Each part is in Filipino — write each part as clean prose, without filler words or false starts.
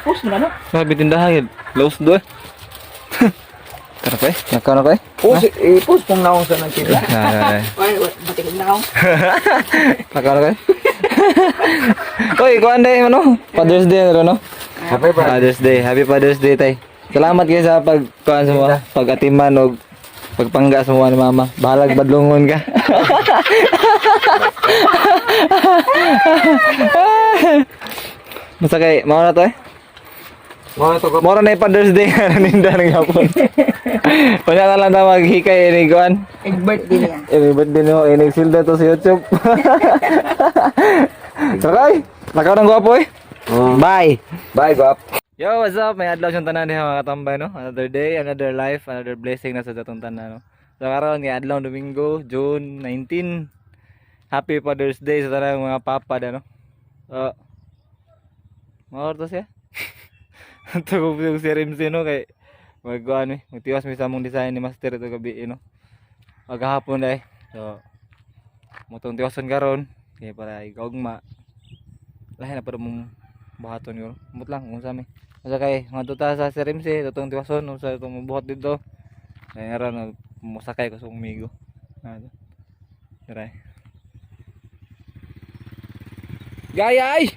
Post mo na no? Sabi tindahan, close doon. Kana pa eh? Nakana pa eh? Post, post pong naong sa nagkita. Ay. Ay, batik na ako. Nakana pa eh? Oy, kuan day ano? Father's Day ano no? Happy Father's Day. Happy Father's Day tay. Salamat kayo sa pagkuan sa mga pag-atiman og pagpangga sa mga ni mama. Bahalag badlongon ka. Masa kay mao na to eh? Mora na yung Father's Day nga naninda ng hapon. Panya na lang na maghikay ini kuan. Birthday niya. Birthday mo, silda to sa YouTube. Sakay, nakaw ng gwapo eh. Bye. Bye, Gop. Yo, what's up? May adlaw siyang tanan diha mga katambay no. Another day, another life, another blessing na sa atong tanan no. So karon nga adlaw Domingo, June 19. Happy Father's Day sa tanang mga papa da no. Mao to siya. Tugo yung si Rimsey no kay magkuan eh, magtiwas mi sa among design ni Master ito gabi no. Maghapon dai. So motong tiwason karon kay para igugma. Lahi na para mong buhaton yun. Mut lang kung sa mi. Asa kay ngadto ta sa si Rimsey tutong tiwason sa itong buhat dito. Kay aron musakay ko sa umigo. Ano. Tara. Gaya ay.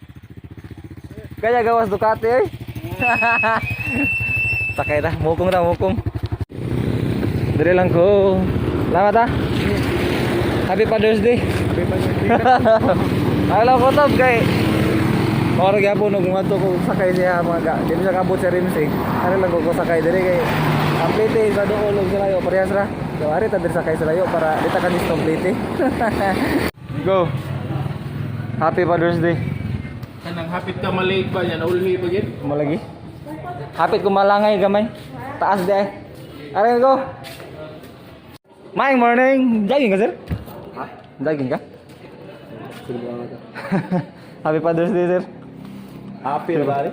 Gaya gawas Ducati ay. Sakay dah, mukong. Dali lang ko. Salamat ha. Happy Father's Day. Happy Father's Day. Alam ko tab kay Moro gyapon og ngadto ko sakay siya mga dili sa kabot sa Rimsey. Ari lang ko sakay diri kay ang plate sa dool og layo parehas ra. So ari ta diri sakay sa layo para dita ka dis complete. Go. Happy Father's Day. Kanang hapit ka maliit ba yan? Ulmi pa gid? Malagi. Hapit ko malangay gamay. Taas di ay. Are go. Morning. Jogging ka sir? Ha? Jogging ka? Happy Father's Day sir. Happy ba rin?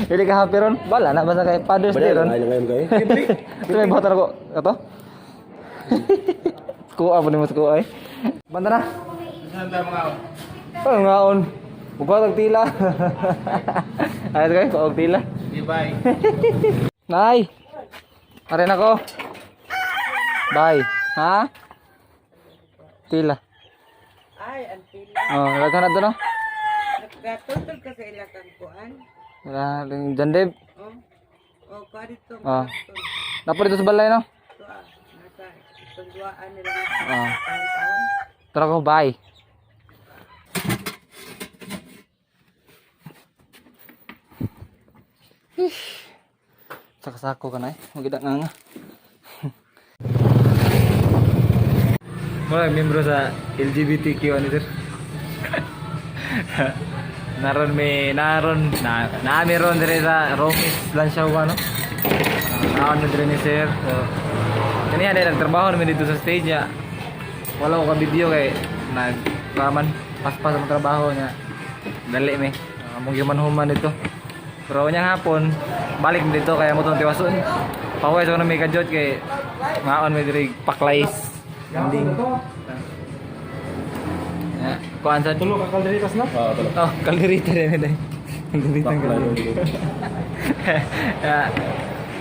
Hindi ka happy ron? Bala na basta kay Father's Day ron. Ito may buhatan ako. Ito? Kuha po ni mo sa kuha ay. Banda na. Saan tayo mga ako? Oh, ngaon. Bukod tila. Ayos kayo, kuha tila. Bye. Nay. Are na ko. Bye. Ha? Tila. Ay, ang pila. Oh, laghan na to no. Nagkatutol ka sa ilakang kuan. Wala ring jandeb. Oh. Oh, parito. Oh. Dapat dito sa balay no. Ito nasa tungguan nila. Oh. Taon-taon. Tara ko, bye. Sakasako ka na eh. Maganda nga nga. Mula membro sa LGBTQ ano sir. Naron meron dire sa Romis Lansyaw ano. Ano dire ni sir. So kani ada nagtrabaho naman dito sa stage ya. Wala ko ka video kay nagpaman pas-pas ang trabaho niya. Dali me. Among gimanhuman dito. Pero kanyang hapon, balik dito kaya mo itong tiwason. Paway so na may kajot kay maon may diri paklays. Ending. Kuan sa Tulo ka kalderitas na? Oo, tulo. Oh, kalderita din dai. Kalderita kalderita. Ya.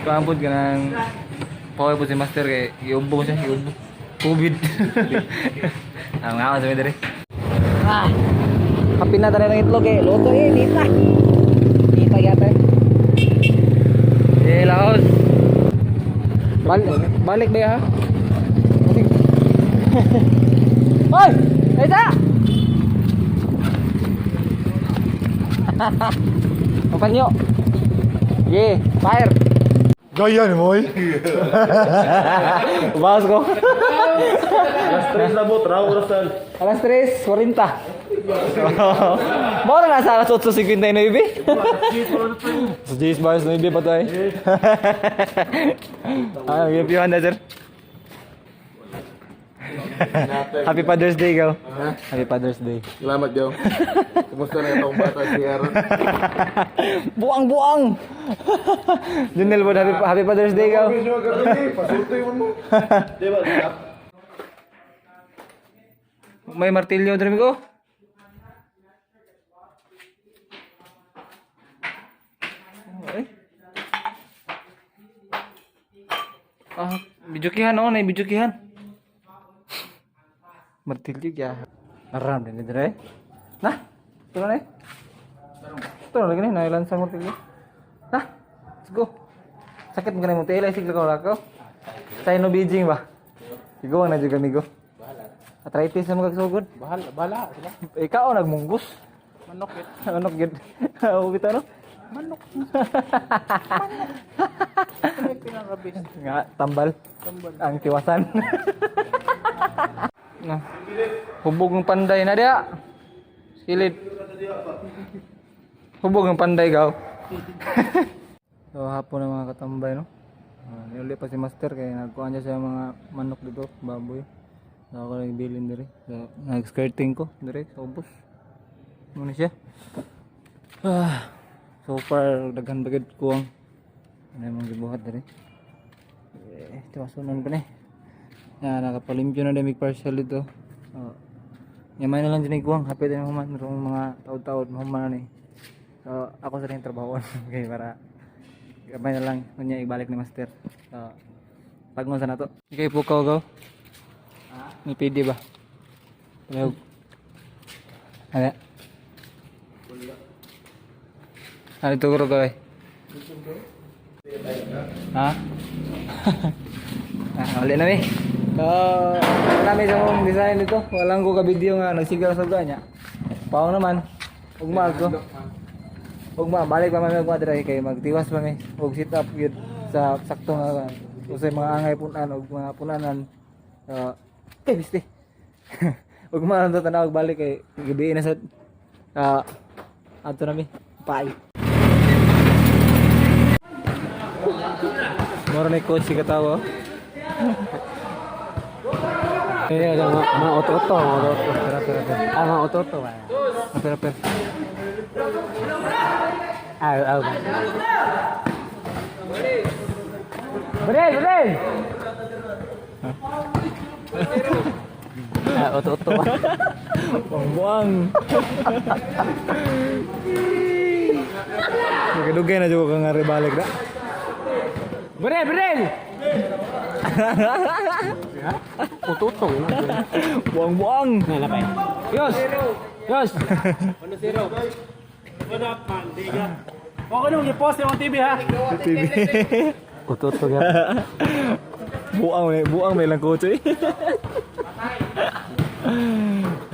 Kuan pud kanang paway po si Master kay iubo siya, iubo. COVID. Ang nga sa diri. Ah. Kapin na tayo ng itlog eh. Loto eh, nita. Nita yata eh. Eh, laos. Balik ba ya? Hoy! Eda! Papan nyo. Yeah, fire. Gaya ni Moy. Bawas ko. Alas 3 na bot, raw orasan. Alas 3:40. Mau na nasa alas 8:59. Sa Jis Bars na ibi pa tayo. Gipiwan na sir. Happy Father's Day, go. Happy Father's Day. Salamat, Joe. Kumusta na itong bata si Aaron? Buang. Junel po, happy Father's Day, go. Pasultoy mo mo. Diba? May martilyo dito ko. Bijukihan oh, na bijukihan. Martil juga. Aram din dire. Nah, tulo na. Tulo lagi ni nailan sa martil. Nah, let's go. Sakit mo kanimo tela sig ko lako. Sa no Beijing ba? Sigo na juga migo. Arthritis mo kagsugod. Bala sila. Ikaw nagmunggos. Manok yun. Manok gid. Oo bitaw no. Manok. Pinangabis. Nga tambal. Ang tiwasan. Nah. Hubog ng panday na dia. Silid. Hubog ng panday gaw. So hapon na mga katambay no. Niuli pa si Master kaya nagkuha niya sa mga manok dito, baboy. So ako lang bilin diri. So nag-skirting ko diri sa ubos. Muna siya. So far daghan bagid kuwang. Ano yung gibuhat diri. Tiwasunan pa ni. Nakapalimpyo na din partial dito. Yamay na lang dyan kuwang. Hapit na human. Merong mga taod-taod human na ni. So ako sa rin trabaho. Okay, para gamay na lang kunya ibalik ni Master. So pagmo sa nato. Okay po ko go. Ni PD ba? Ano? Ano? Ano ito ko kay? Ha? Ulit na mi. So, marami sa mong design dito. Walang ko ka-video nga nagsigaw-suga niya. Pawang naman. Ugma ko. Ugma, balik pa mami ugma dira kay magtiwas pa mi. Ug sit up gyud sa sakto nga usay mga angay punan ug mga punanan. Biste. Ugma na tanaw balik kay gabi na sa ato nami. Bye. Moro ni coach si katawa. Iya, mga oto-oto, mga oto-oto ba? Apel. Aw. Beren. Oto-oto ba? Buang. Dugay na juga kang ngari balik dah. Beren. Oto-oto. Buang. Nah, lapay. Yos. 1-0. Okay nung i-post yung TV ha. TV. Oto-oto ya. Buang may lang coach eh.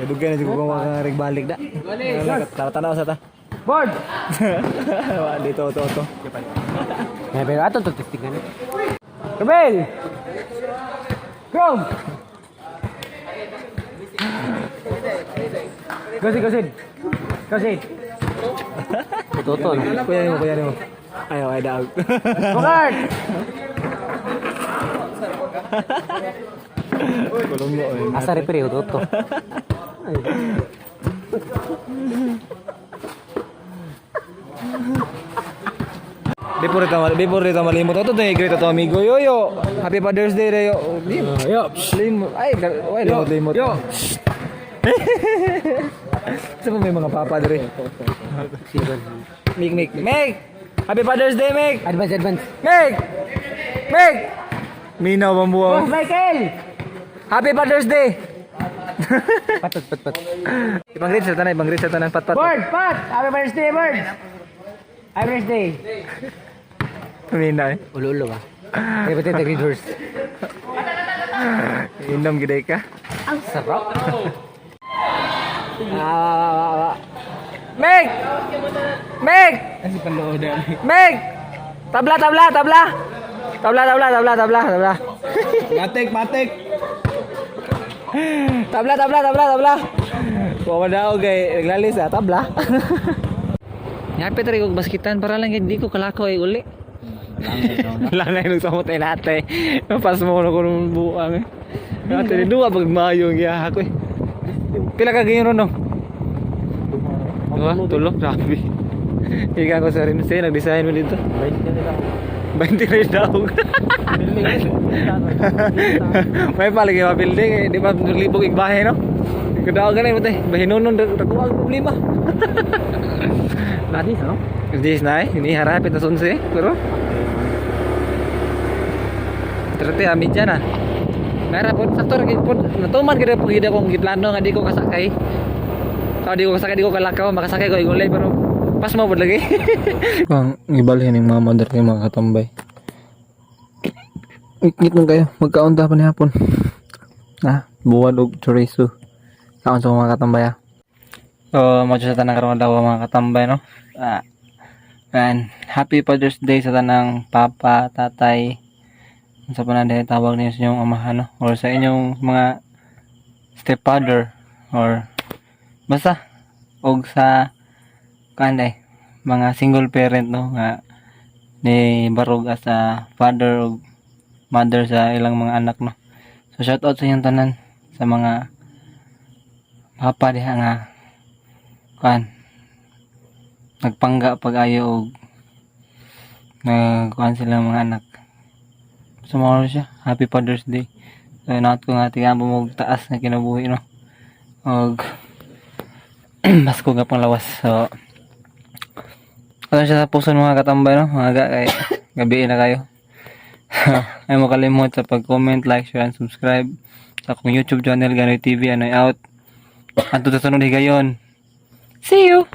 Dugay na juga kang ngari balik dah. Tanaw sa ta. Board. Dito oto. Pero ato to testingan. Kabel. Come. Gosit. Oto-oto. Kuya mo. Ayaw ay daog. Bukart. Kulong mo eh. Asa repre oto-oto. Di po rito malimot. Ito yung great ito amigo. Yo. Happy Father's Day Reo. Yo. Limot. Ay, limot. Yo. Sa may mga papa dere. Meg. Happy Father's Day, Meg. Advance. Meg. Minaw bambuang. Michael. Happy Father's Day. Pat. Ibang greet sa tanan pat. Pat. Happy birthday, Bird. Happy birthday. Minaw eh. Ulo ba? Kaya ba tayo readers? Inom giday ka. Ang sarap. Meg. Kasi panood na. Meg. Tabla. Matik. Tabla. Kuha daw kay naglalis tabla. Yapit rin kong baskitan para lang hindi ko kalako ay uli. Lanay nung samot ay nate. Napas mo ko nung buang eh. Nate ni dua pag mayong ya ako eh. Pila ka ganyan ron no? Tulog grabe. Ika ko sa rin siya nag-design mo dito. 20 rin daw. May palagi mapilding eh. Di ba libog igbahe no? Kadaw ganun mo tayo. Bahinunon dakuha ang problema. Ladis, no? Dis na eh. Ini harapit na sunse. Pero Terti amin dyan ah. Kaya po, sakto rin po, natuman ka po gida kong giplano nga di ko kasakay. Kalau di ko kasakay, di ko kalakaw, makasakay ko igulay, pero pas mo po lagi. Ang ibalhin yung mga mother kayo mga katambay. Ngit nung kayo, magkaunta pa ni hapon. Buwan og chorizo. Kaon sa mga katambay ah. So, madyo sa tanang karoon daw mga katambay, no? And happy Father's Day sa tanang papa, tatay, sa pananday tawag niyo sa inyong amahan, no? Or sa inyong mga stepfather, or basta, og sa kanday, mga single parent, no? Nga ni barog as a father o mother sa ilang mga anak, no? So, shout out sa inyong tanan, sa mga papa diha nga nagpangga pag-ayo og sila mga anak. Sumawala siya. Happy Father's Day. So, inaot ko nga tingnan mo taas na kinabuhi, no? Og Pasko nga pang lawas. So, ano siya sa puso mga katambay, no? Mga kay gabi na kayo. Ay mo kalimot sa pag-comment, like, share, and subscribe sa akong YouTube channel, Ganoy TV, Anoy Out. At tutunod higayon. See you!